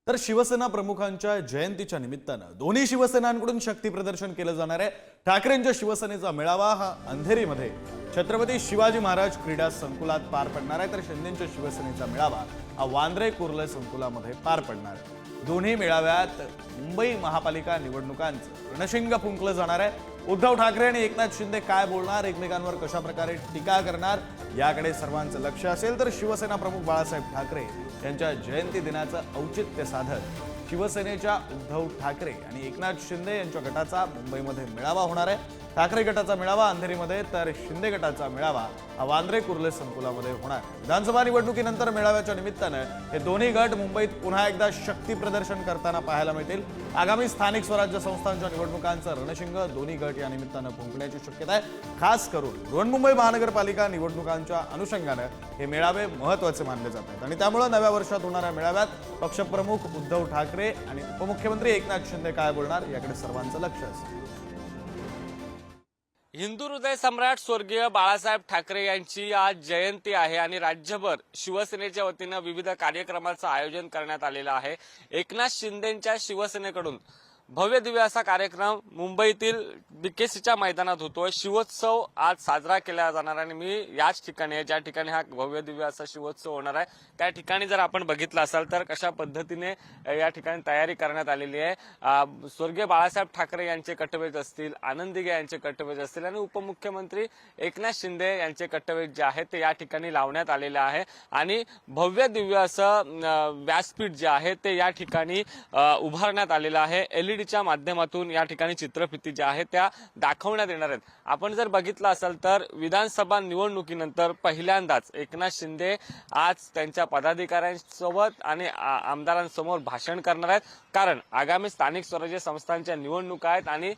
तर शिवसेना प्रमुखांच्या जयंतीच्या निमित्तानं दोन्ही शिवसेनांकडून शक्ती प्रदर्शन केलं जाणार आहे। ठाकरेंच्या शिवसेनेचा मेळावा हा अंधेरीमध्ये छत्रपती शिवाजी महाराज क्रीडा संकुलात पार पडणार आहे, तर शिंदेच्या शिवसेनेचा मेळावा हा वांद्रे कुर्ले संकुलामध्ये पार पडणार आहे। दोन्ही मेळाव्यात मुंबई महापालिका निवडणुकांचं रणशिंग फुंकलं जाणार आहे। उद्धव ठाकरे आणि एकनाथ शिंदे काय बोलणार, एकमेकांवर कशा प्रकारे टीका करणार, याकडे सर्वांचं लक्ष असेल। तर शिवसेना प्रमुख बाळासाहेब ठाकरे यांच्या जयंती दिनाचं औचित्य साधत शिवसेनेच्या उद्धव ठाकरे आणि एकनाथ शिंदे यांच्या गटाचा मुंबईमध्ये मेळावा होणार आहे। ठाकरे गटाचा मेळावा अंधेरीमध्ये, तर शिंदे गटाचा मेळावा हा वांद्रे कुर्ले संकुलामध्ये होणार आहे। विधानसभा निवडणुकीनंतर मेळाव्याच्या निमित्तानं हे दोन्ही गट मुंबईत पुन्हा एकदा शक्ती प्रदर्शन करताना पाहायला मिळतील। आगामी स्थानिक स्वराज्य संस्थांच्या निवडणुकांचं रणशिंग दोन्ही गट या निमित्तानं फुंकण्याची शक्यता आहे। खास करून बृहन्मुंबई महानगरपालिका निवडणुकांच्या अनुषंगानं हे मेळावे महत्त्वाचे मानले जात आहेत आणि त्यामुळे नव्या वर्षात होणाऱ्या मेळाव्यात पक्षप्रमुख उद्धव ठाकरे आणि उपमुख्यमंत्री एकनाथ शिंदे काय बोलणार, याकडे सर्वांचं लक्ष असेल। हिंदू हृदय सम्राट स्वर्गीय बाळासाहेब ठाकरे यांची आज जयंती आहे आणि राज्यभर शिवसेनेच्या वतीनं विविध कार्यक्रमाचं आयोजन करण्यात आलेलं आहे। एकनाथ शिंदेंच्या शिवसेनेकडून भव्य दिव्य असा कार्यक्रम मुंबईतील बीकेसीच्या मैदानात होतोय। शिवोत्सव आज साजरा केला जाणार आणि मी याच ठिकाणी आहे ज्या ठिकाणी हा भव्य दिव्य असा शिवोत्सव होणार आहे। त्या ठिकाणी जर आपण बघितलं असाल तर कशा पद्धतीने या ठिकाणी तयारी करण्यात आलेली आहे। स्वर्गीय बाळासाहेब ठाकरे यांचे कट्टवेज असतील, आनंद दिघे यांचे कट्टवेज असतील आणि उपमुख्यमंत्री एकनाथ शिंदे यांचे कट्टवेज जे आहेत ते या ठिकाणी लावण्यात आलेले आहे आणि भव्य दिव्य असं व्यासपीठ जे आहे ते या ठिकाणी उभारण्यात आलेलं आहे। एलईडीच्या माध्यमातून या ठिकाणी चित्रफिती ज्या आहेत त्या दाखवण्यात येणार आहेत। आपण जर बघितलं असेल तर विधानसभा निवडणुकीनंतर पहिल्यांदाच एकनाथ शिंदे आज त्यांच्या पदाधिकाऱ्यांसोबत आणि आमदारांसमोर भाषण करणार आहेत, कारण आगामी स्थानिक स्वराज्य संस्थांच्या निवडणुका आहेत आणि